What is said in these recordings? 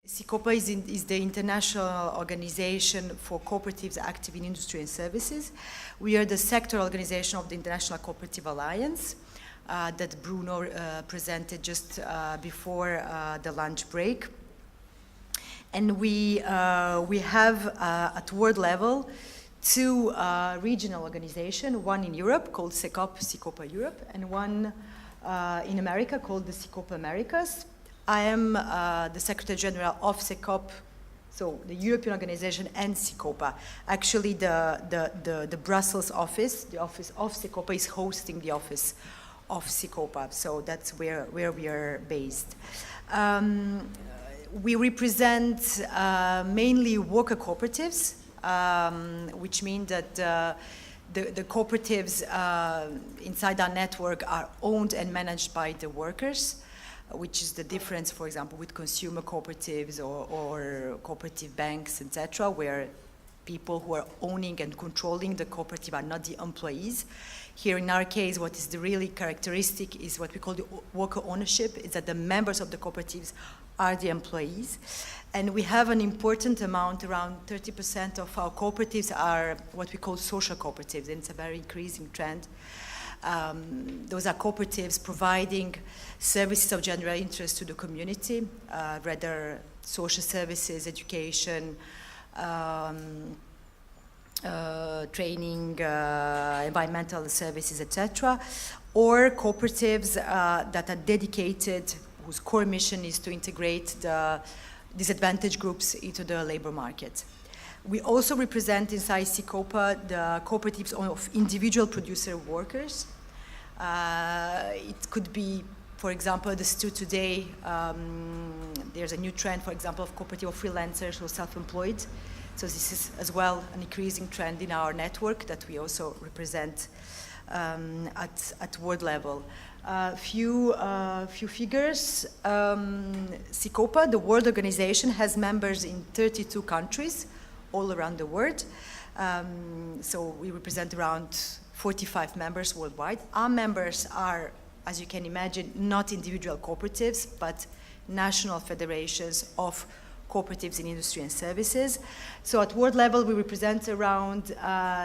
CECOPA is the international organization for cooperatives active in industry and services. We are the sector organization of the International Cooperative Alliance that Bruno presented just before the lunch break. And we have at world level two regional organizations, one in Europe called CECOP-CICOPA Europe, and one in America called the CECOP Americas. I am the Secretary General of CECOP, so the European organization, and CECOPA. Actually, the Brussels office, the office of CECOPA, is hosting the office of CECOPA, so that's where we are based. We represent mainly worker cooperatives, which means that the cooperatives inside our network are owned and managed by the workers, which is the difference, for example, with consumer cooperatives or cooperative banks, etc., where people who are owning and controlling the cooperative are not the employees. Here in our case, what is the really characteristic is what we call the worker ownership, is that the members of the cooperatives are the employees. And we have an important amount, around 30% of our cooperatives are what we call social cooperatives, and it's a very increasing trend. Those are cooperatives providing services of general interest to the community, rather social services, education, training, environmental services, etc., or cooperatives that are dedicated, whose core mission is to integrate the disadvantaged groups into the labor market. We also represent inside CECOPA the cooperatives of individual producer workers. It could be, for example, the STU today, there's a new trend, for example, of cooperative of freelancers or self-employed. So this is as well an increasing trend in our network that we also represent at world level. Few figures. CECOPA, the world organization, has members in 32 countries all around the world. So we represent around 45 members worldwide. Our members are, as you can imagine, not individual cooperatives, but national federations of cooperatives in industry and services. So at world level, we represent around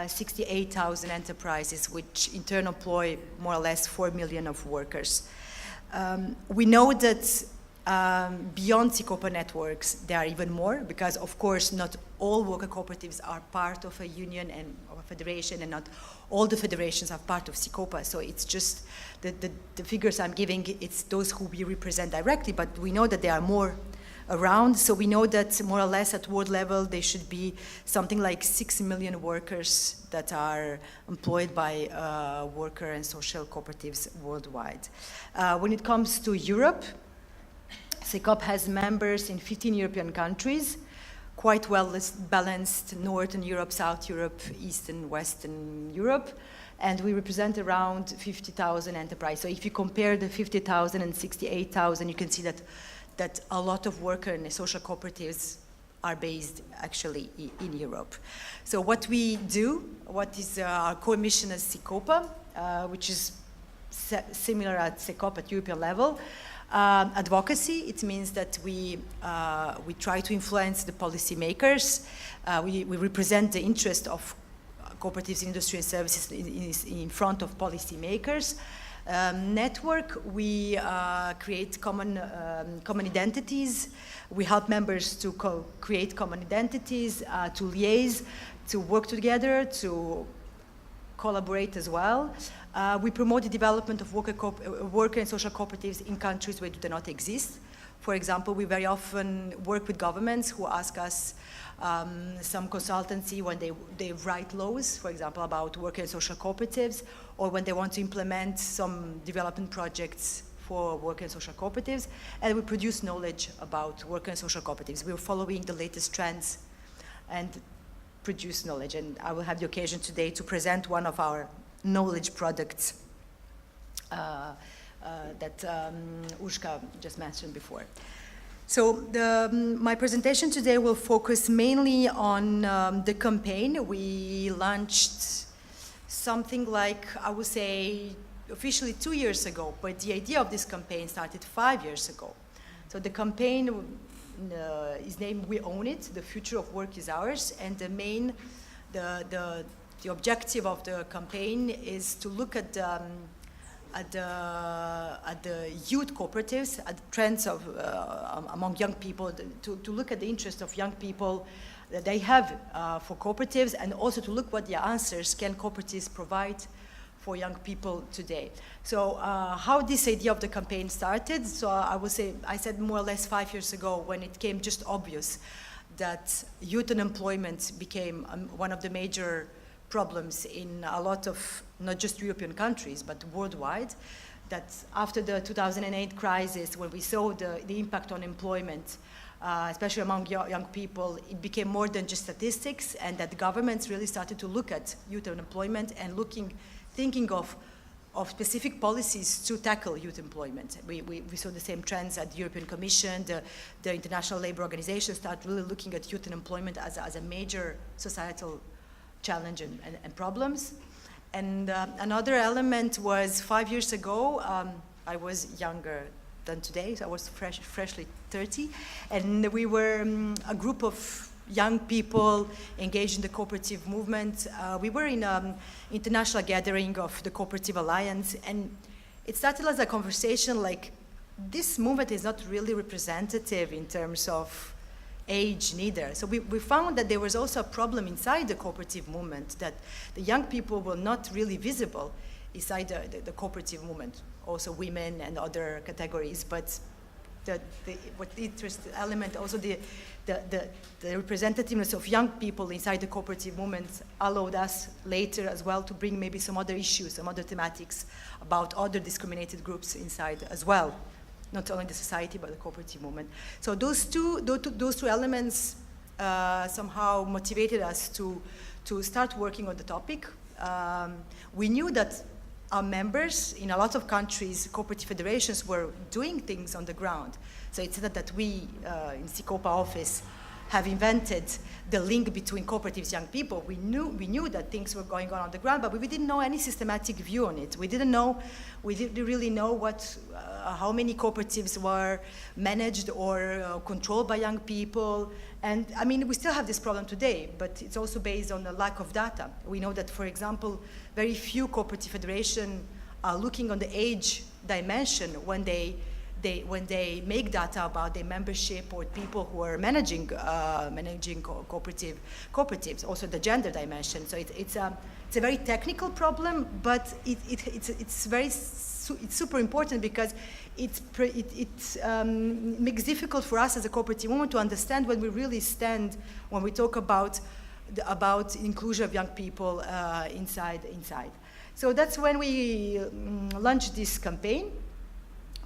68,000 enterprises, which in turn employ more or less 4 million of workers. We know that beyond CECOPA networks, there are even more, because of course not all worker cooperatives are part of a union and of a federation, and not all the federations are part of CECOPA. So it's just the figures I'm giving, it's those who we represent directly, but we know that there are more around. So we know that more or less at world level there should be something like 6 million workers that are employed by worker and social cooperatives worldwide. When it comes to Europe, CECOP has members in 15 European countries, quite well balanced: Northern Europe, South Europe, Eastern, Western Europe, and we represent around 50,000 enterprises. So if you compare the 50,000 and 68,000, you can see that a lot of worker and social cooperatives are based actually in Europe. So what we do, what is our core mission as CECOPA, which is similar at CECOP at European level. Advocacy, it means that we try to influence the policymakers. We represent the interest of cooperatives in industry and services in front of policymakers. Network, we create common identities. We help members to create common identities, to liaise, to work together, to collaborate as well. We promote the development of worker and social cooperatives in countries where they do not exist. For example, we very often work with governments who ask us some consultancy when they write laws, for example, about worker and social cooperatives, or when they want to implement some development projects for worker and social cooperatives, and we produce knowledge about worker and social cooperatives. We're following the latest trends and produce knowledge, and I will have the occasion today to present one of our knowledge products that Urška just mentioned before. So my presentation today will focus mainly on the campaign. We launched something like, I would say, officially 2 years ago, but the idea of this campaign started 5 years ago. So the campaign is named "We Own It: The Future of Work is Ours," and the objective of the campaign is to look at the youth cooperatives, at the trends of among young people, to look at the interest of young people that they have for cooperatives, and also to look what the answers can cooperatives provide for young people today. So how this idea of the campaign started, so I would say, I said more or less 5 years ago, when it came just obvious that youth unemployment became one of the major problems in a lot of, not just European countries, but worldwide, that after the 2008 crisis, when we saw the impact on employment, especially among young people, it became more than just statistics, and that governments really started to look at youth unemployment and thinking of specific policies to tackle youth employment. We saw the same trends at the European Commission. The International Labour Organization started really looking at youth unemployment as a major societal challenge and problems. And another element was 5 years ago, I was younger than today, so I was freshly 30, and we were a group of young people engaged in the cooperative movement. We were in an international gathering of the Cooperative Alliance, and it started as a conversation like, this movement is not really representative in terms of age neither. So we found that there was also a problem inside the cooperative movement, that the young people were not really visible inside the cooperative movement, also women and other categories, but what the interest element, also the representativeness of young people inside the cooperative movement allowed us later as well to bring maybe some other issues, some other thematics about other discriminated groups inside as well, not only the society but the cooperative movement. So those two elements somehow motivated us to start working on the topic. We knew that our members in a lot of countries, cooperative federations, were doing things on the ground. So it's not that we in CICOPA office have invented the link between cooperatives and young people. We knew that things were going on the ground, but we didn't know any systematic view on it. We didn't really know how many cooperatives were managed or controlled by young people. And I mean, we still have this problem today, but it's also based on the lack of data. We know that, for example, very few cooperative federations are looking on the age dimension when they make data about their membership or people who are managing cooperatives, also the gender dimension. So it's a very technical problem, but it's super important because it makes difficult for us as a cooperative movement to understand when we really stand when we talk about inclusion of young people inside. So that's when we launched this campaign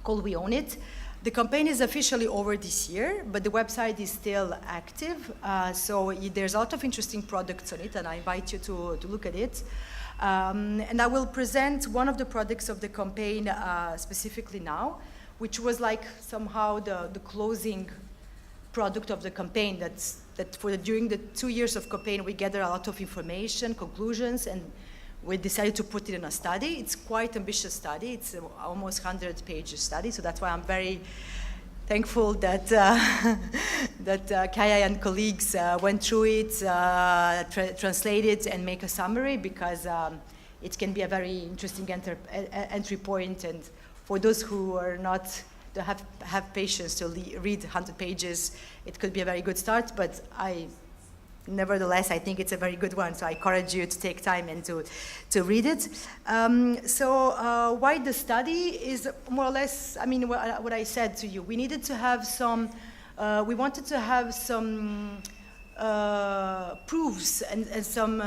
called We Own It. The campaign is officially over this year, but the website is still active. So there's a lot of interesting products on it, and I invite you to look at it. And I will present one of the products of the campaign specifically now, which was like somehow the closing product of the campaign. During the 2 years of campaign, we gathered a lot of information, conclusions, and we decided to put it in a study. It's quite ambitious study. It's almost 100-page study, so that's why I'm very thankful that Kaya and colleagues went through it, translated, and make a summary, because it can be a very interesting entry point. And for those who are not have patience to read 100 pages, it could be a very good start. But nevertheless, I think it's a very good one, so I encourage you to take time and to read it. So why the study is more or less, I mean, what I said to you. We needed to have some, we wanted to have some proofs and some,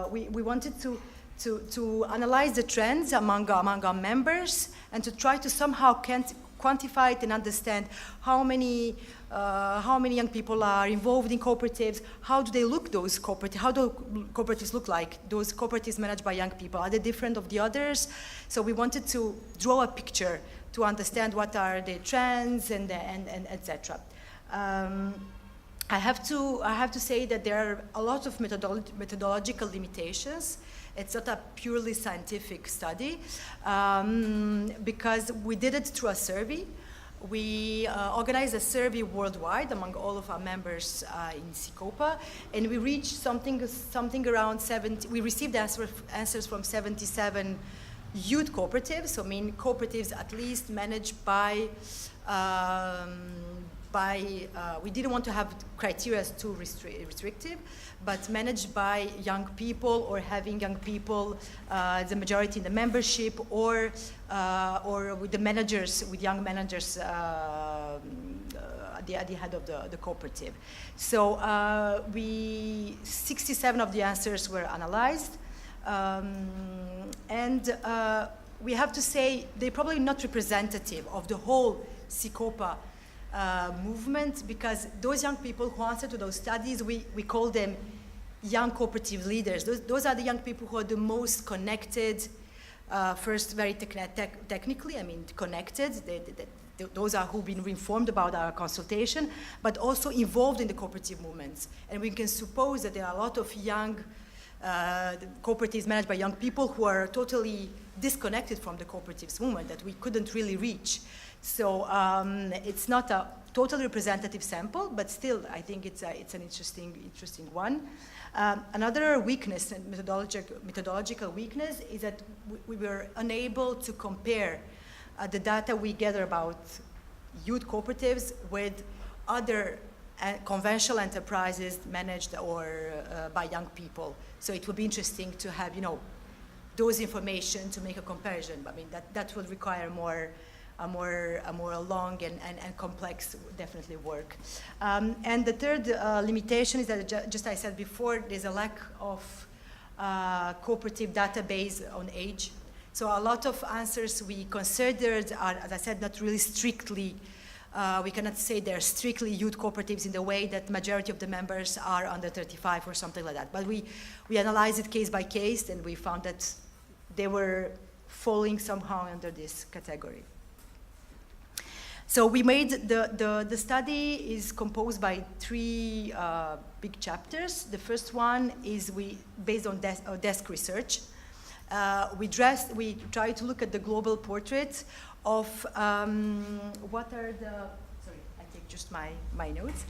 we wanted to analyze the trends among our members and to try to somehow quantify it and understand how many young people are involved in cooperatives, how do they look, those cooperatives, how do cooperatives look like, those cooperatives managed by young people, are they different of the others? So we wanted to draw a picture to understand what are the trends and etc. I have to say that there are a lot of methodological limitations. It's not a purely scientific study because we did it through a survey. we organized a survey worldwide among all of our members in CICOPA, and we reached something around 70. We received answers from 77 youth cooperatives, so I mean cooperatives at least managed by we didn't want to have criteria as too restrictive, but managed by young people or having young people the majority in the membership, or with the managers, with young managers at the head of the cooperative. So 67 of the answers were analyzed, and we have to say they're probably not representative of the whole CICOPA movement, because those young people who answer to those studies, we call them young cooperative leaders. Those are the young people who are the most connected, first very technically, I mean connected, those are who've been informed about our consultation, but also involved in the cooperative movements. And we can suppose that there are a lot of young cooperatives managed by young people who are totally disconnected from the cooperatives movement that we couldn't really reach. So it's not a totally representative sample, but still I think it's an interesting one. Another weakness, and methodological weakness, is that we were unable to compare the data we gather about youth cooperatives with other conventional enterprises managed or by young people. So it would be interesting to have, those information to make a comparison. I mean, that would require a more long and complex, definitely, work. And the third limitation is that, just I said before, there's a lack of cooperative database on age. So a lot of answers we considered are, as I said, not really strictly, we cannot say they're strictly youth cooperatives in the way that majority of the members are under 35 or something like that. But we analyzed it case by case, and we found that they were falling somehow under this category. So we made the study is composed by three big chapters. The first one is based on desk research. We try to look at the global portrait of what are the, sorry, I take just my notes.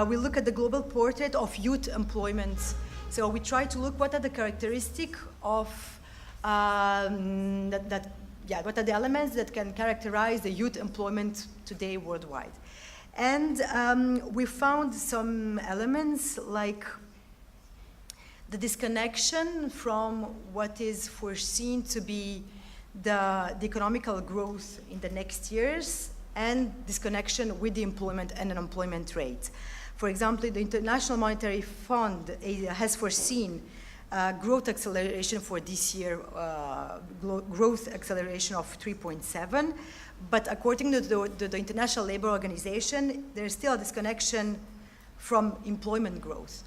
We look at the global portrait of youth employment. So we try to look what are the characteristics of what are the elements that can characterize the youth employment today worldwide. And we found some elements like the disconnection from what is foreseen to be the economical growth in the next years, and disconnection with the employment and unemployment rate. For example, the International Monetary Fund has foreseen growth acceleration for this year, growth acceleration of 3.7, but according to the International Labour Organization, there's still a disconnection from employment growth.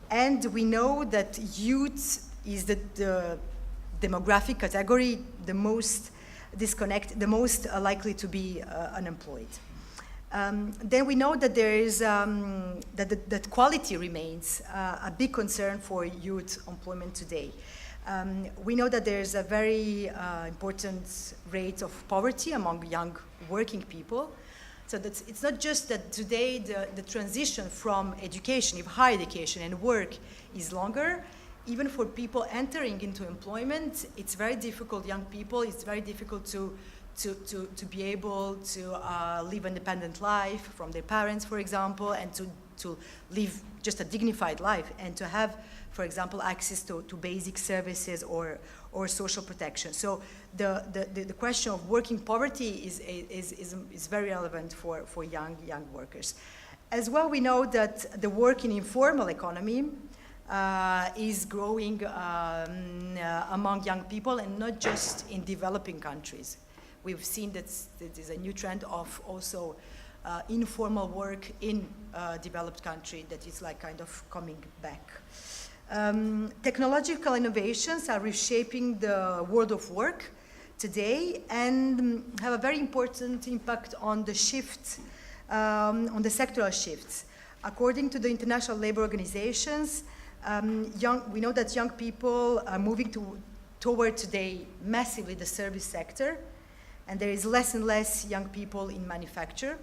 And we know that youth is the demographic category the most likely to be unemployed. Then we know that there is that quality remains a big concern for youth employment today. We know that there is a very important rate of poverty among young working people. So it's not just that today the transition from education, higher education and work is longer. Even for people entering into employment, it's very difficult, young people, it's very difficult to be able to live an independent life from their parents, for example, and to live just a dignified life, and to have, for example, access to basic services or social protection. So the question of working poverty is very relevant for young workers. As well, we know that the work in informal economy is growing among young people, and not just in developing countries. We've seen that there's a new trend of also informal work in developed country that is like kind of coming back. Technological innovations are reshaping the world of work today and have a very important impact on the shift, on the sectoral shifts. According to the International Labour Organizations, we know that young people are moving toward today massively the service sector, And there is less and less young people in manufacturing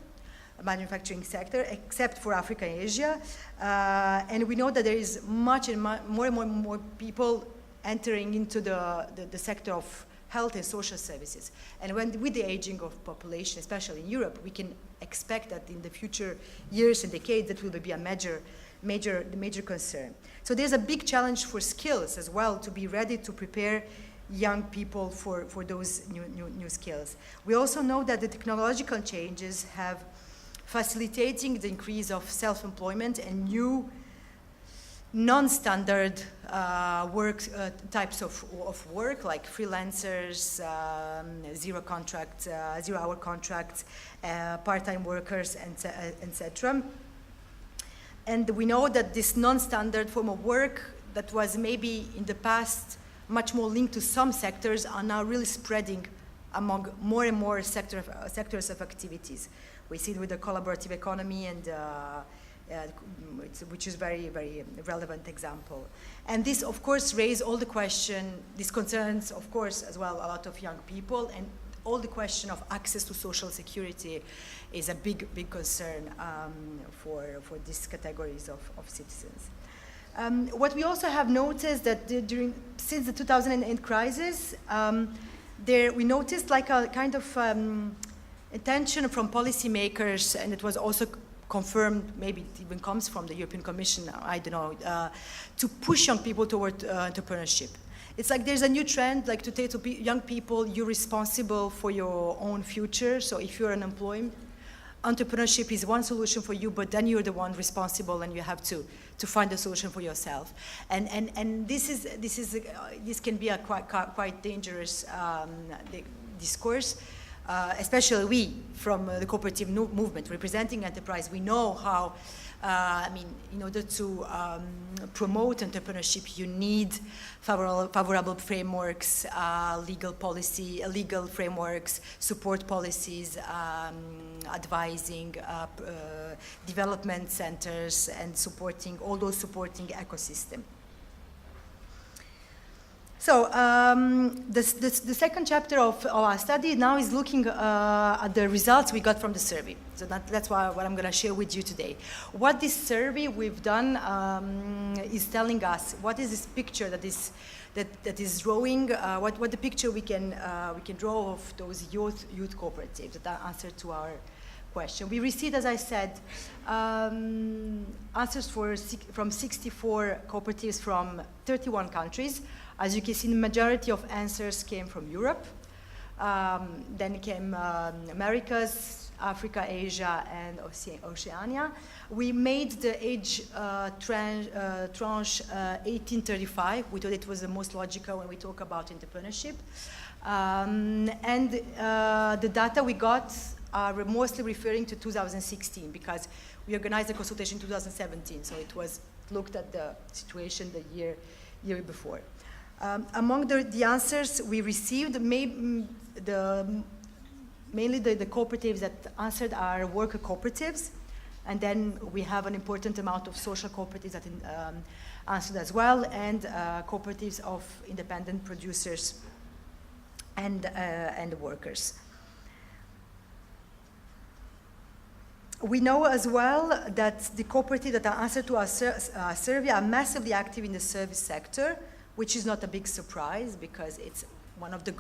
sector, except for Africa and Asia. And we know that there is more and more people entering into the sector of health and social services. And with the aging of population, especially in Europe, we can expect that in the future years and decades that will be a major concern. So there's a big challenge for skills as well, to be ready to prepare young people for those new skills. We also know that the technological changes have facilitating the increase of self-employment and new non-standard types of work, like freelancers, zero-hour contracts, part-time workers, etc. And we know that this non-standard form of work that was maybe in the past much more linked to some sectors are now really spreading among more and more sectors of activities. We see it with the collaborative economy, and which is very, very relevant example. And this, of course, raises all the this concerns, of course, as well, a lot of young people, and all the question of access to social security is a big concern for these categories of citizens. What we also have noticed that since the 2008 crisis, we noticed like a kind of attention from policymakers, and it was also confirmed, maybe it even comes from the European Commission, I don't know, to push young people toward entrepreneurship. It's like there's a new trend, like to tell to young people, you're responsible for your own future. So if you're unemployed, entrepreneurship is one solution for you, but then you're the one responsible, and you have to find a solution for yourself. And this can be a quite dangerous discourse. Especially we, from the cooperative movement, representing enterprise, we know how, in order to promote entrepreneurship, you need favorable frameworks, legal frameworks, support policies, advising, development centers, and all those supporting ecosystem. So the second chapter of our study now is looking at the results we got from the survey. So that's what I'm going to share with you today. What this survey we've done is telling us, what is this picture that is drawing, what the picture we can draw of those youth cooperatives that answer to our question. We received, as I said, answers from 64 cooperatives from 31 countries. As you can see, the majority of answers came from Europe. Then came Americas, Africa, Asia, and Oceania. We made the age tranche 1835. We thought it was the most logical when we talk about entrepreneurship. And the data we got are mostly referring to 2016, because we organized a consultation in 2017, so it was looked at the situation the year before. Among the answers we received, mainly the cooperatives that answered are worker cooperatives, and then we have an important amount of social cooperatives that answered as well, and cooperatives of independent producers and workers. We know as well that the cooperatives that answered to our survey are massively active in the service sector, which is not a big surprise, because it's one of the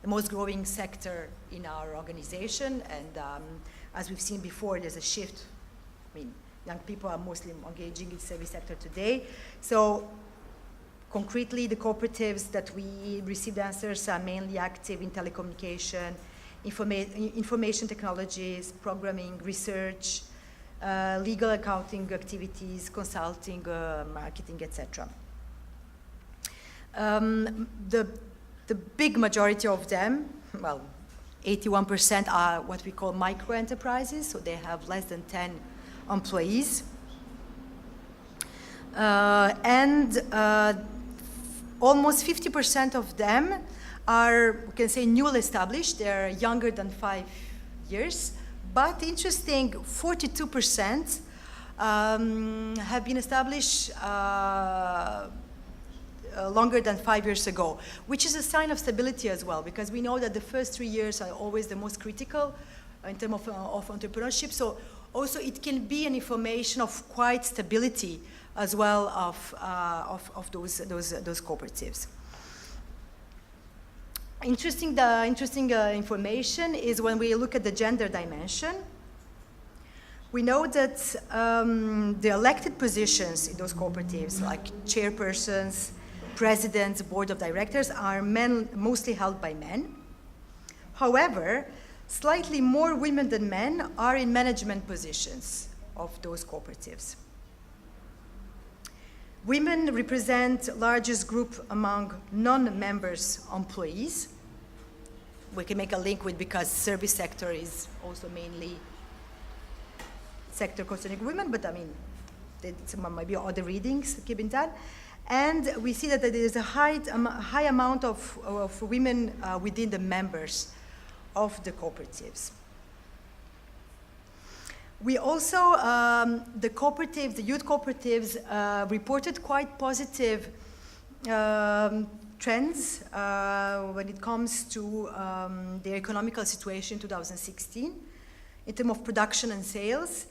most growing sector in our organization. And as we've seen before, there's a shift. Young people are mostly engaging in the service sector today. So concretely, the cooperatives that we received answers are mainly active in telecommunication, information technologies, programming, research, legal accounting activities, consulting, marketing, etc. The big majority of them, 81% are what we call micro enterprises, so they have less than 10 employees. And almost 50% of them are, we can say, newly established. They're younger than 5 years. But interesting, 42% have been established longer than 5 years ago, which is a sign of stability as well, because we know that the first 3 years are always the most critical in terms of entrepreneurship. So also it can be an information of quite stability as well of those cooperatives. Interesting information is when we look at the gender dimension. We know that the elected positions in those cooperatives, like chairpersons, presidents, board of directors, are mostly held by men. However, slightly more women than men are in management positions of those cooperatives. Women represent largest group among non-members employees. We can make a link with, because service sector is also mainly sector concerning women, but I mean, there might be other readings given that. And we see that there is a high amount of women within the members of the cooperatives. We also, the youth cooperatives reported quite positive trends when it comes to their economical situation in 2016 in terms of production and sales.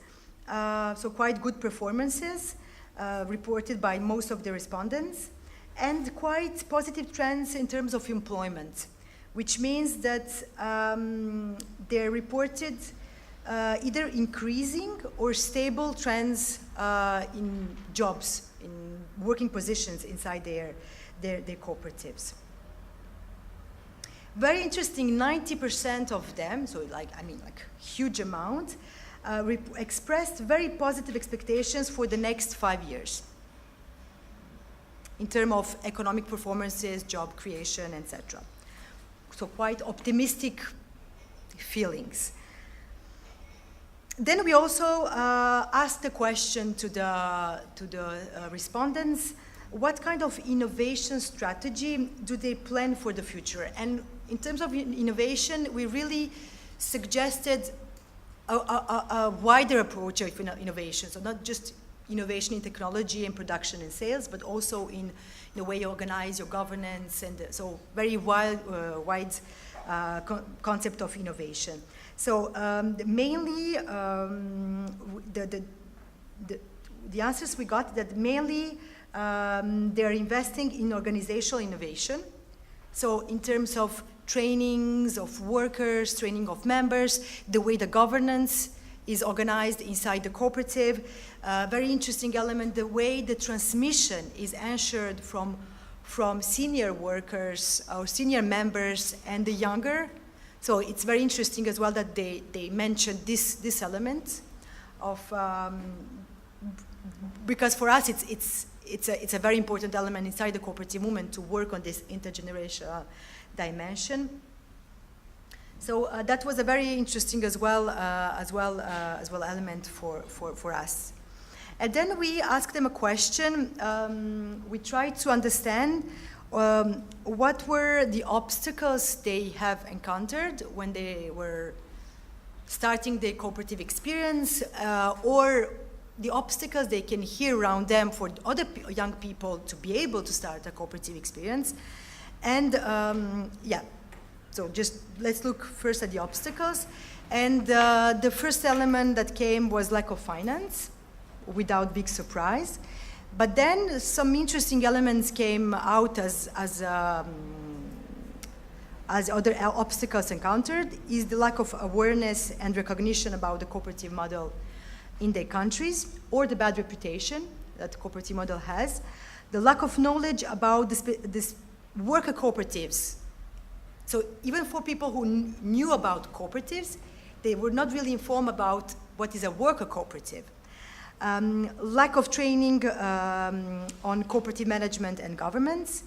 So quite good performances reported by most of the respondents, and quite positive trends in terms of employment, which means that they're reported either increasing or stable trends in jobs, in working positions inside their cooperatives. Very interesting, 90% of them, so like huge amount, expressed very positive expectations for the next 5 years in terms of economic performances, job creation, etc. So quite optimistic feelings. Then we also asked the question to the respondents, what kind of innovation strategy do they plan for the future? And in terms of innovation, we really suggested a wider approach of innovation. So not just innovation in technology and production and sales, but also in the way you organize your governance, and so very wide concept of innovation. So mainly the answers we got that mainly they're investing in organizational innovation. So in terms of trainings of workers, training of members, the way the governance is organized inside the cooperative. Very interesting element, the way the transmission is ensured from senior workers or senior members and the younger. So it's very interesting as well that they mentioned this element of, because for us it's a very important element inside the cooperative movement to work on this intergenerational dimension. So that was a very interesting as well element for us. And then we asked them a question. We tried to understand what were the obstacles they have encountered when they were starting their cooperative experience, or the obstacles they can hear around them for other young people to be able to start a cooperative experience. And so just let's look first at the obstacles. And the first element that came was lack of finance, without big surprise. But then some interesting elements came out as other obstacles encountered, is the lack of awareness and recognition about the cooperative model in their countries, or the bad reputation that the cooperative model has, the lack of knowledge about this worker cooperatives. So even for people who knew about cooperatives, they were not really informed about what is a worker cooperative. Lack of training on cooperative management and governance.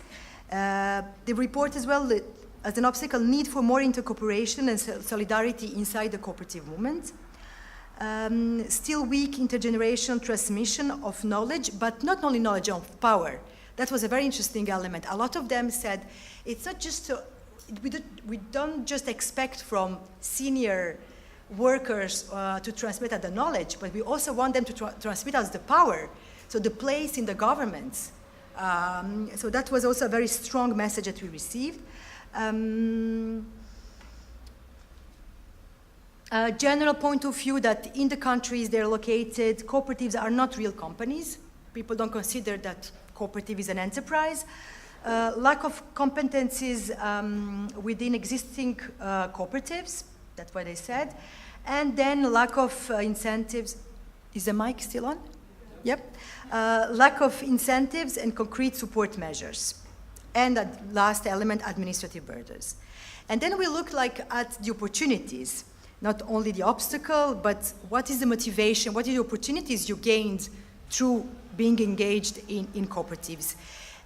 They report as well that as an obstacle, need for more intercooperation and solidarity inside the cooperative movement. Still weak intergenerational transmission of knowledge, but not only knowledge, of power. That was a very interesting element. A lot of them said, it's not just, we don't just expect from senior workers to transmit us the knowledge, but we also want them to transmit us the power. So the place in the governments So that was also a very strong message that we received. A general point of view that in the countries they're located, cooperatives are not real companies. People don't consider that cooperative is an enterprise. Lack of competencies within existing cooperatives, that's what they said. And then lack of incentives. Is the mic still on? Yep. Lack of incentives and concrete support measures. And last element, administrative burdens. And then we look at the opportunities, not only the obstacle, but what is the motivation, what are the opportunities you gained through being engaged in cooperatives.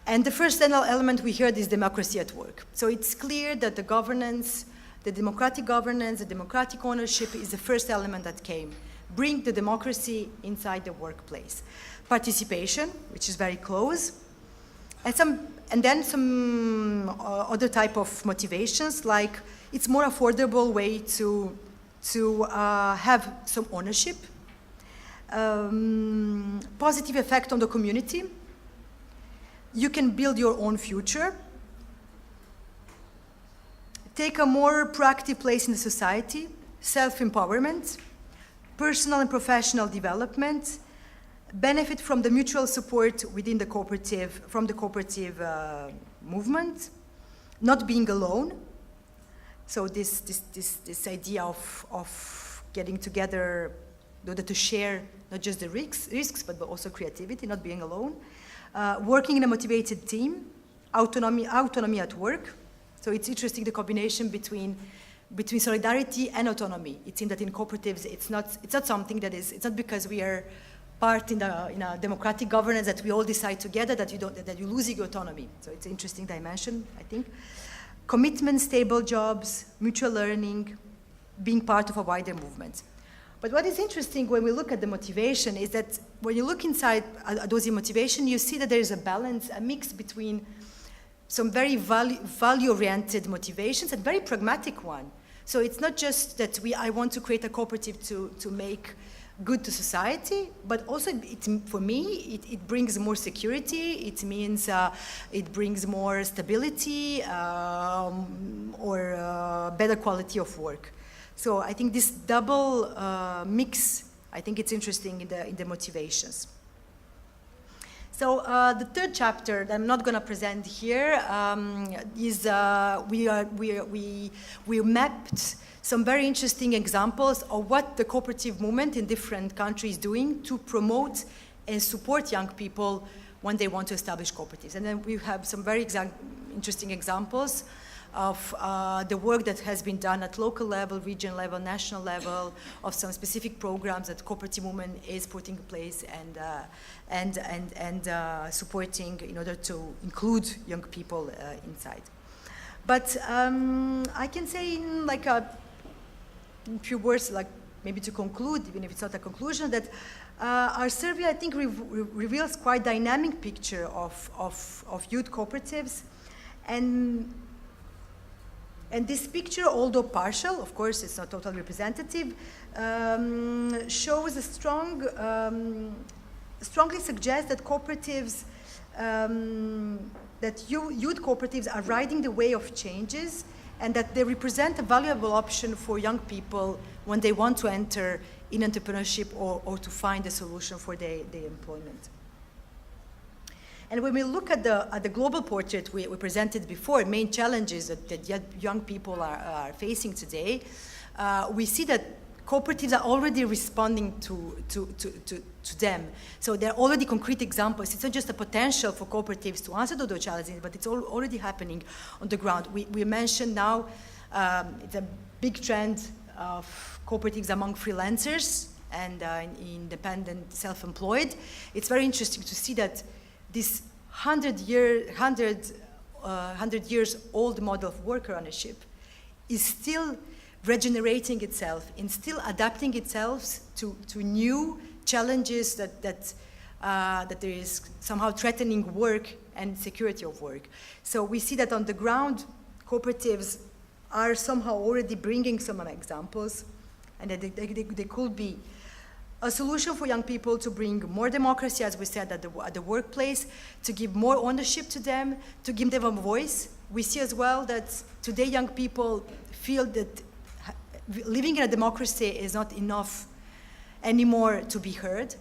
And the first element we heard is democracy at work. So it's clear that the governance, the democratic governance, the democratic ownership is the first element that came. Bring the democracy inside the workplace. Participation, which is very close, and then some other type of motivations, like it's more affordable way to have some ownership, positive effect on the community. You can build your own future, take a more proactive place in the society, self-empowerment, personal and professional development, benefit from the mutual support within the cooperative, from the cooperative movement, not being alone. So this idea of getting together in order to share not just the risks, but also creativity, not being alone. Working in a motivated team, autonomy at work. So it's interesting, the combination between solidarity and autonomy. It seems that in cooperatives, it's not something that is, it's not because we are part in a democratic governance that we all decide together that you lose your autonomy. So it's an interesting dimension, I think. Commitment, stable jobs, mutual learning, being part of a wider movement. But what is interesting when we look at the motivation is that when you look inside those motivation, you see that there is a balance, a mix between some very value-oriented motivations and very pragmatic one. So it's not just that I want to create a cooperative to make good to society, but also for me, it brings more security. It means it brings more stability or better quality of work. So I think this double mix, I think it's interesting in the motivations. So the third chapter that I'm not going to present here is we mapped some very interesting examples of what the cooperative movement in different countries is doing to promote and support young people when they want to establish cooperatives. And then we have some very interesting examples of the work that has been done at local level, regional level, national level, of some specific programs that cooperative movement is putting in place and supporting in order to include young people inside. But I can say in like a few words, like maybe to conclude, even if it's not a conclusion, that our survey, I think, reveals quite dynamic picture of youth cooperatives. And this picture, although partial, of course, it's not totally representative, shows a strongly suggests that cooperatives, that youth cooperatives are riding the wave of changes, and that they represent a valuable option for young people when they want to enter in entrepreneurship or to find a solution for their employment. And when we look at the global portrait we presented before, main challenges that young people are facing today, we see that cooperatives are already responding to them. So there are already concrete examples. It's not just a potential for cooperatives to answer to those challenges, but it's already happening on the ground. We mentioned now it's a big trend of cooperatives among freelancers and independent self-employed. It's very interesting to see that this 100 years old model of worker ownership is still regenerating itself and still adapting itself to new challenges that there is somehow threatening work and security of work. So we see that on the ground, cooperatives are somehow already bringing some examples, and that they could be a solution for young people to bring more democracy, as we said, at the workplace, to give more ownership to them, to give them a voice. We see as well that today young people feel that living in a democracy is not enough anymore to be heard.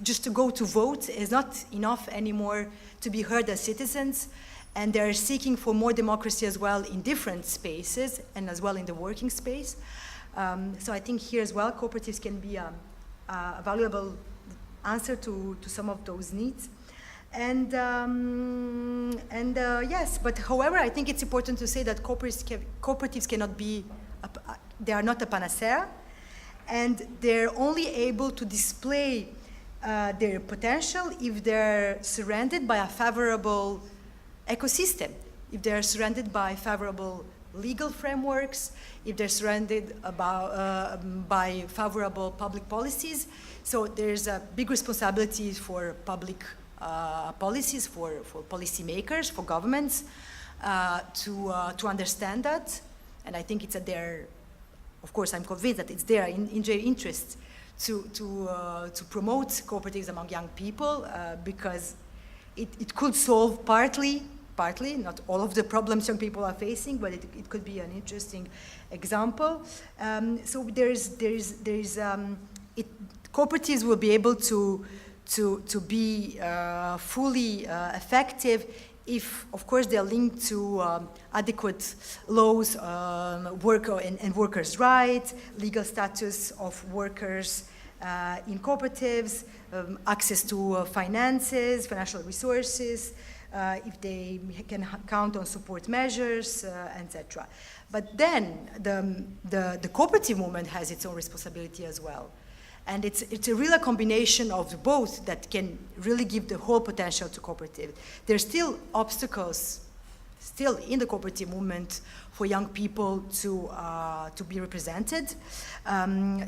Just to go to vote is not enough anymore to be heard as citizens, and they're seeking for more democracy as well in different spaces and as well in the working space. So I think here as well, cooperatives can be a valuable answer to some of those needs. And yes, but however, I think it's important to say that cooperatives cannot be, they are not a panacea, and they're only able to display their potential if they're surrounded by a favorable ecosystem, if they're surrounded by favorable legal frameworks, if they're surrounded by favorable public policies. So there's a big responsibility for public policies, for policymakers, for governments to understand that. And I think it's at their, of course, I'm convinced that it's their in their interest to promote cooperatives among young people because it could solve partly, not all of the problems young people are facing, but it could be an interesting example. So cooperatives will be able to be fully effective if, of course, they're linked to adequate laws, work and workers' rights, legal status of workers in cooperatives, access to finances, financial resources, if they can count on support measures, etc. But then the cooperative movement has its own responsibility as well. And it's a real combination of both that can really give the whole potential to cooperative. There's still obstacles still in the cooperative movement for young people to be represented.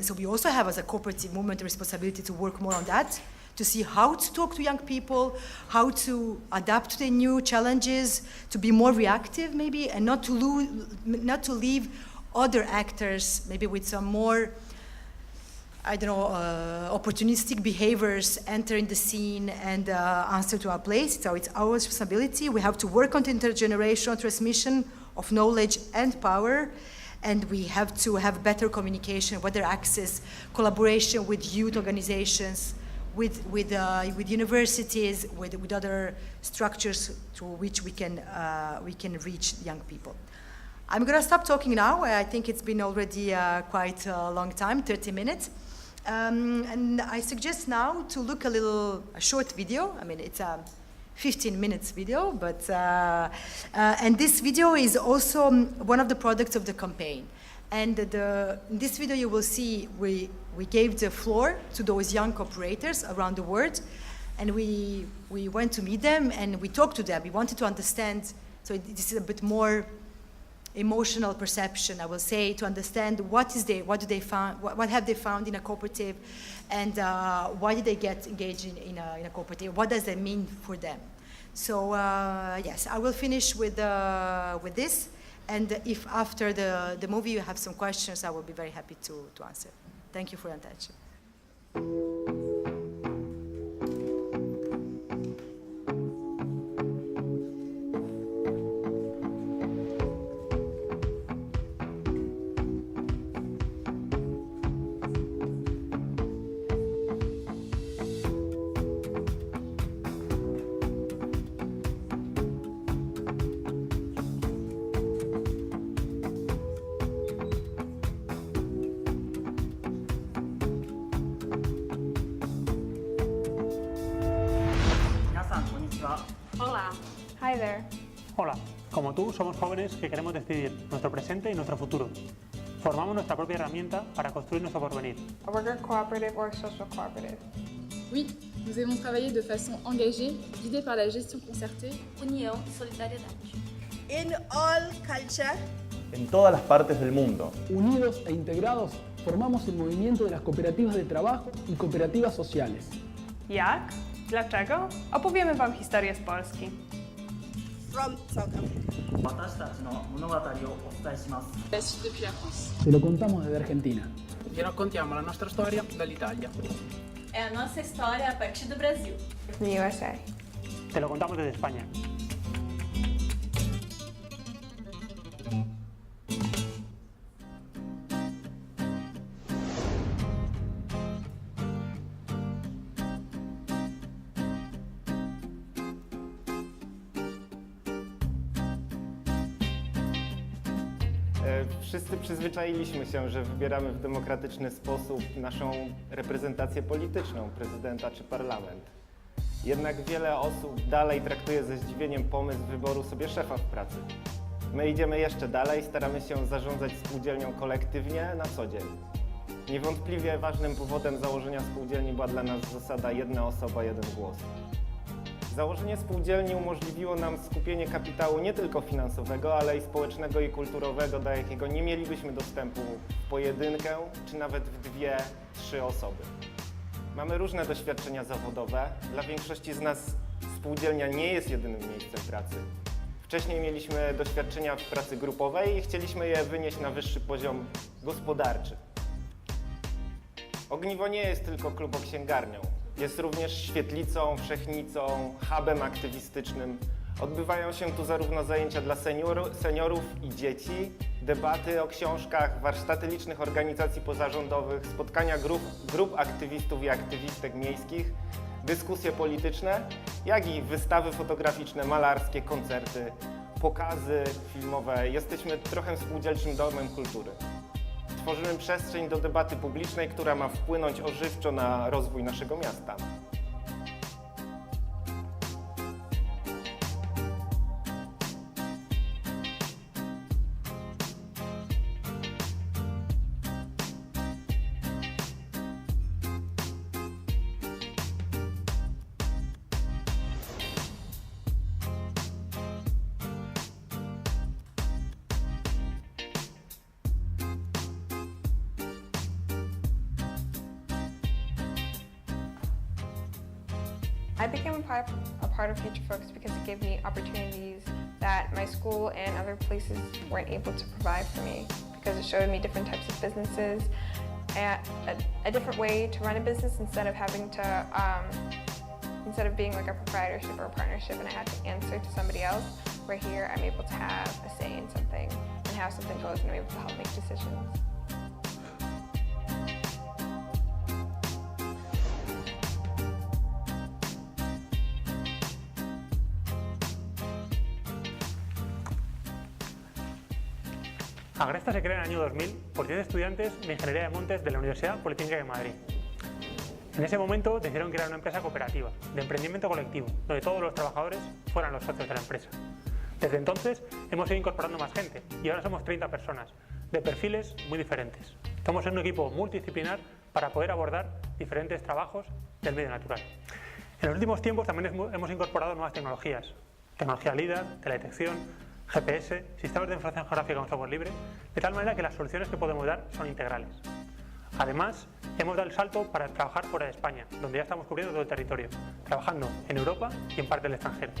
So we also have as a cooperative movement a responsibility to work more on that, to see how to talk to young people, how to adapt to the new challenges, to be more reactive maybe, and not to leave other actors maybe with some more, I don't know, opportunistic behaviors entering the scene and answer to our place. So it's our responsibility. We have to work on the intergenerational transmission of knowledge and power, and we have to have better communication, better access, collaboration with youth organizations, with universities, with other structures through which we can reach young people. I'm going to stop talking now. I think it's been already quite a long time, 30 minutes. And I suggest now to look a short video. I mean, it's a 15 minutes video, but and this video is also one of the products of the campaign. And in this video you will see we gave the floor to those young cooperators around the world, and we went to meet them and we talked to them. We wanted to understand, so this is a bit more emotional perception, I will say, to understand what have they found in a cooperative, and why did they get engaged in a cooperative? What does that mean for them? So yes, I will finish with this, and if after the movie you have some questions, I will be very happy to answer. Thank you for your attention. Hola. Hi there. Hola, como tú, somos jóvenes que queremos decidir nuestro presente y nuestro futuro. Formamos nuestra propia herramienta para construir nuestro porvenir. A worker cooperative or social cooperative. Oui, nous aimons travailler de façon engagée, guidée par la gestion concertée. União e solidariedade. In all culture. En todas las partes del mundo. Unidos e integrados, formamos el movimiento de las cooperativas de trabajo y cooperativas sociales. Jak? Dlaczego? Opowiemy Wam historię z Polski. From South Africa. 私たちの物語をお伝えします。La suite depuis la France. Te lo contamos desde Argentina. vi raccontiamo la nostra storia dall'Italia. É a nossa história a partir do Brasil. USA. Te lo contamos desde España. Wszyscy przyzwyczailiśmy się, że wybieramy w demokratyczny sposób naszą reprezentację polityczną, prezydenta czy parlament. Jednak wiele osób dalej traktuje ze zdziwieniem pomysł wyboru sobie szefa w pracy. My idziemy jeszcze dalej, staramy się zarządzać spółdzielnią kolektywnie na co dzień. Niewątpliwie ważnym powodem założenia spółdzielni była dla nas zasada jedna osoba, jeden głos. Założenie spółdzielni umożliwiło nam skupienie kapitału nie tylko finansowego, ale i społecznego i kulturowego, do jakiego nie mielibyśmy dostępu w pojedynkę, czy nawet w 2-3 osoby. Mamy różne doświadczenia zawodowe. Dla większości z nas spółdzielnia nie jest jedynym miejscem pracy. Wcześniej mieliśmy doświadczenia w pracy grupowej i chcieliśmy je wynieść na wyższy poziom gospodarczy. Ogniwo nie jest tylko kluboksięgarnią. Jest również świetlicą, wszechnicą, hubem aktywistycznym. Odbywają się tu zarówno zajęcia dla seniorów i dzieci, debaty o książkach, warsztaty licznych organizacji pozarządowych, spotkania grup aktywistów i aktywistek miejskich, dyskusje polityczne, jak i wystawy fotograficzne, malarskie, koncerty, pokazy filmowe. Jesteśmy trochę spółdzielczym domem kultury. Tworzymy przestrzeń do debaty publicznej, która ma wpłynąć ożywczo na rozwój naszego miasta. I became a part of Future Focus because it gave me opportunities that my school and other places weren't able to provide for me, because it showed me different types of businesses, a different way to run a business instead of having to, instead of being like a proprietorship or a partnership and I had to answer to somebody else, where here I'm able to have a say in something and how something goes and I'm able to help make decisions. Agresta se crea en el año 2000 por 10 estudiantes de Ingeniería de Montes de la Universidad Politécnica de Madrid. En ese momento decidieron crear una empresa cooperativa, de emprendimiento colectivo, donde todos los trabajadores fueran los socios de la empresa. Desde entonces hemos ido incorporando más gente y ahora somos 30 personas, de perfiles muy diferentes. Estamos en un equipo multidisciplinar para poder abordar diferentes trabajos del medio natural. En los últimos tiempos también hemos incorporado nuevas tecnologías, tecnología LIDAR, teledetección, GPS, sistemas de información geográfica con software libre, de tal manera que las soluciones que podemos dar son integrales. Además, hemos dado el salto para trabajar fuera de España, donde ya estamos cubriendo todo el territorio, trabajando en Europa y en parte del extranjero.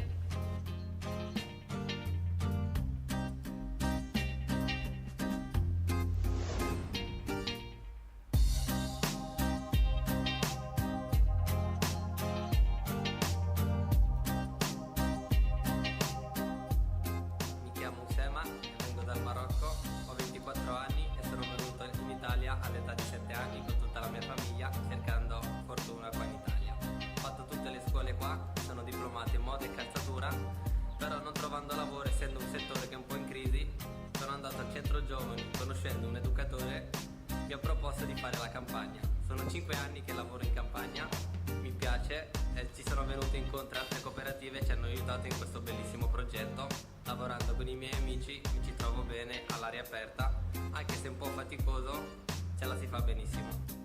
All'età di 7 anni con tutta la mia famiglia, cercando fortuna qua in Italia. Ho fatto tutte le scuole qua, sono diplomato in moda e calzatura, però non trovando lavoro, essendo un settore che è un po' in crisi, sono andato al centro giovani, conoscendo un educatore, mi ha proposto di fare la campagna. Sono 5 anni che lavoro in campagna, mi piace, ci sono venute incontro altre cooperative e ci hanno aiutato in questo bellissimo progetto. Lavorando con i miei amici mi ci trovo bene all'aria aperta, anche se un po' faticoso, ce la si fa benissimo.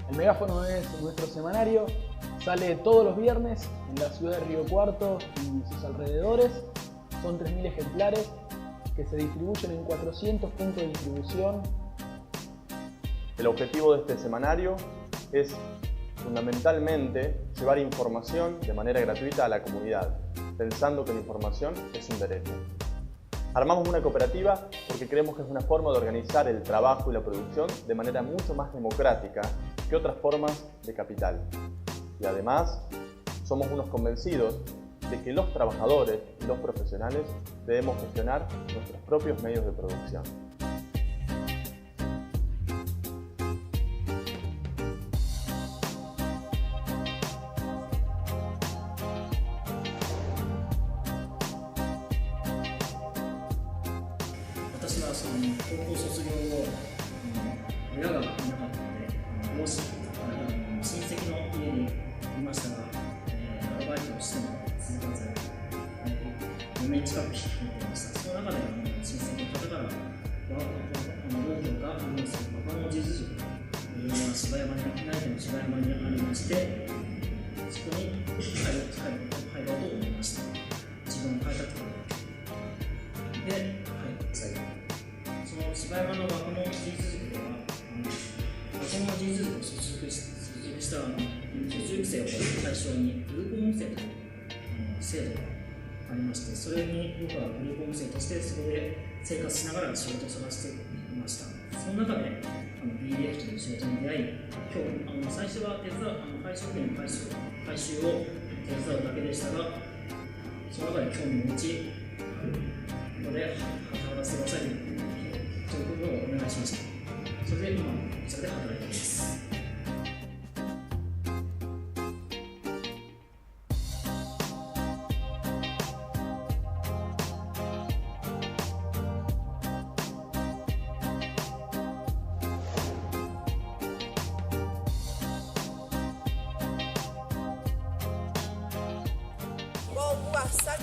El megáfono es nuestro semanario, sale todos los viernes en la ciudad de Río Cuarto y sus alrededores. Son 3.000 ejemplares que se distribuyen en 400 puntos de distribución. El objetivo de este semanario es fundamentalmente llevar información de manera gratuita a la comunidad, pensando que la información es un derecho. Armamos una cooperativa porque creemos que es una forma de organizar el trabajo y la producción de manera mucho más democrática que otras formas de capital. Y además, somos unos convencidos de que los trabajadores y los profesionales debemos gestionar nuestros propios medios de producción.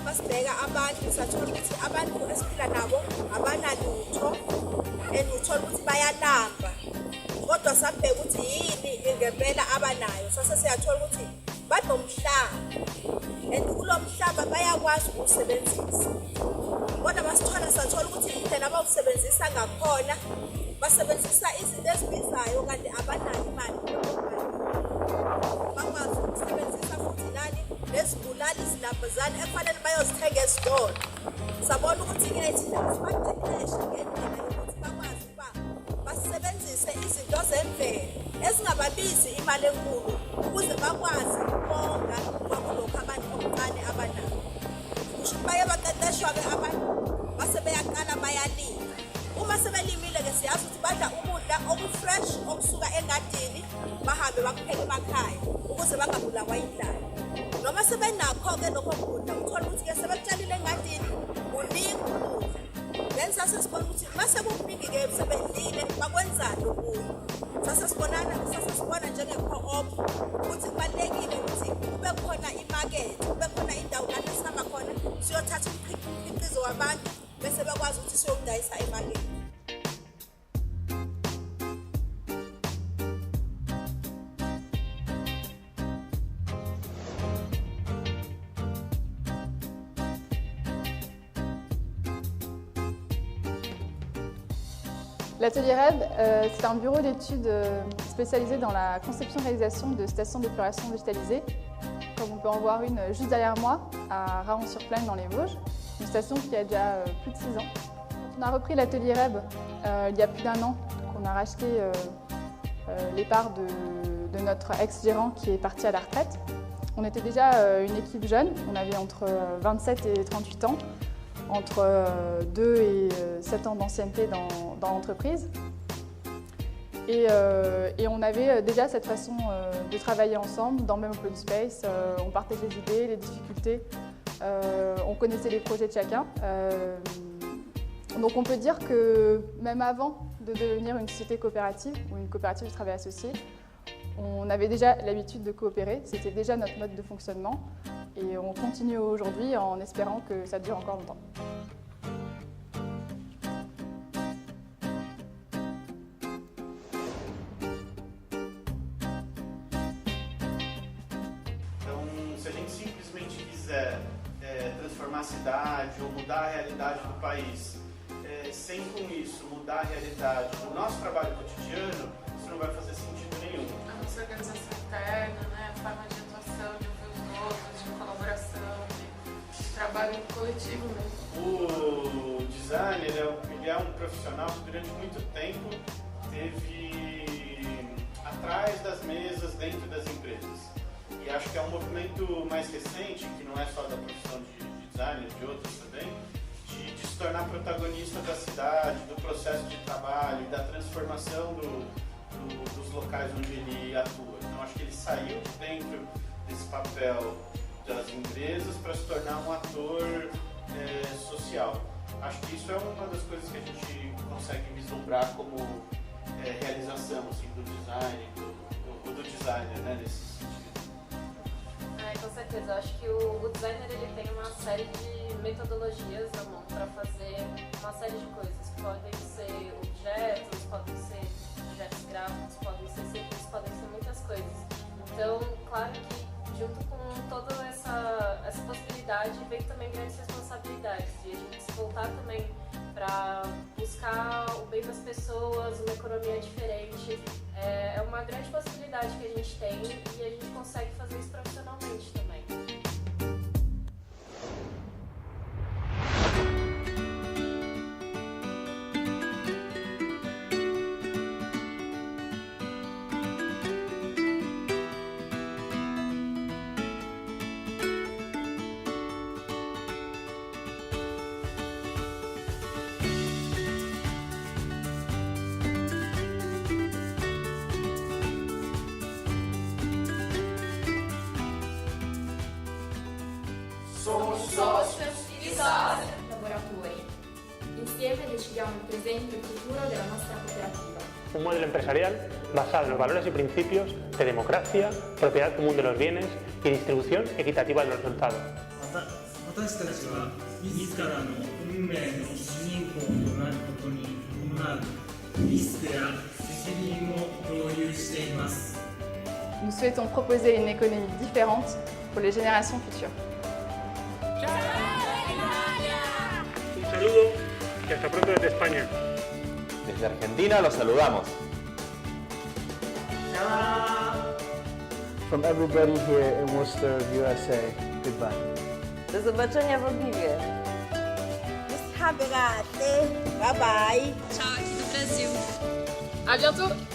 Masibheka abantu sathola ukuthi abantu esiphila nabo abanalutho and uthola ukuthi bayalamba kodwa sabheka ukuthi yini ngempela abanayo sase siyathola ukuthi banomhlaba and kulo mhlaba bayakwazi ukusebenzisa kodwa basithola sathola ukuthi indlela abawusebenzisa ngakhona basebenzisa izinto ezibizayo kanti abanayo imali bakwazi ukusebenzisa futhi nani lesibulali izinambuzane efanele bayozithenga esitolo sabona ukuthi-ke thina sibaqeqeshe ngendlela yokuthi bakwazi ukuba basebenzise izinto zemvelo ezingababizi imali enkulu ukuze bakwazi ukonga kwakulokhu abantu okuncane abanako kusho ukuthi baye baqeqeshwa-ke abantu base beyaqala bayalima uma sebelimile-ke siyazi ukuthi badla ukudla okufresh okusuka engadini bahambe bakupheka emakhaya ukuze bangabulawa indlala noma sebenakho-ke lokho kudla uthola ukuthi-ke sebekutshalile engadini kuningi ukudla then sase sibona ukuthi uma sekukuningi-ke sebedlile bakwenzani okunye sase sibona njenge-co-op ukuthi kubalulekile ukuthi kube khona imakethe kube khona indawo lapho esihamba khona siyothatha umkhiqizo wabantu bese bekwazi ukuthi siyowudayisa emakethe. L'atelier REB, c'est un bureau d'études spécialisé dans la conception-réalisation de stations d'épuration végétalisées. Comme on peut en voir une juste derrière moi, à Raon-sur-Plaine dans les Vosges, une station qui a déjà plus de 6 ans. On a repris l'atelier REB il y a plus d'1 an, qu'on a racheté les parts de notre ex-gérant qui est parti à la retraite. On était déjà une équipe jeune, on avait entre 27 et 38 ans. Entre 2 et 7 ans d'ancienneté dans l'entreprise. Et on avait déjà cette façon de travailler ensemble dans le même open space. On partageait les idées, les difficultés, on connaissait les projets de chacun. Donc on peut dire que même avant de devenir une société coopérative ou une coopérative de travail associé, on avait déjà l'habitude de coopérer, c'était déjà notre mode de fonctionnement. Et on continue aujourd'hui en espérant que ça dure encore longtemps. Então, se a gente simplesmente quiser transformar cidade ou mudar a realidade do país, sem com isso mudar a realidade do nosso trabalho cotidiano, isso não vai fazer sentido nenhum. A nossa organização interna, né, a forma de atuação, de ouvir os outros, de colaboração, de trabalho coletivo mesmo. O designer ele é um profissional que durante muito tempo teve atrás das mesas dentro das empresas. E acho que é um movimento mais recente, que não é só da profissão de designer, de outros também, de se tornar protagonista da cidade, do processo de trabalho, da transformação dos locais onde ele atua. Então acho que ele saiu de dentro desse papel das empresas para se tornar um ator social. Acho que isso é uma das coisas que a gente consegue vislumbrar como realização assim, do design, do designer, né, nesse sentido. Com certeza, eu acho que o designer ele tem uma série de metodologias na mão para fazer uma série de coisas. Podem ser objetos, podem ser objetos gráficos, podem ser simples, podem ser muitas coisas. Então, claro que junto com toda essa possibilidade vem também grandes responsabilidades e a gente se voltar também para buscar o bem das pessoas, uma economia diferente, é uma grande possibilidade que a gente tem e a gente consegue fazer isso profissionalmente também. Somos sócios e sócias. Lavoratori. Insieme decidiamo il presente e il futuro della nostra cooperativa. Un modelo empresarial basado en los valores y principios de democracia, propiedad común de los bienes y distribución equitativa de los resultados. 私たちは自らの運命の主人公となることに伴うリスクや責任を共有しています。 Nous souhaitons proposer une économie différente pour les générations futures. Un saludo y hasta pronto desde España. Desde Argentina los saludamos. From everybody here in Worcester, USA, goodbye. Do zobaczenia w Obliwie. Bye bye. Tchau, aqui do Brasil. À bientôt.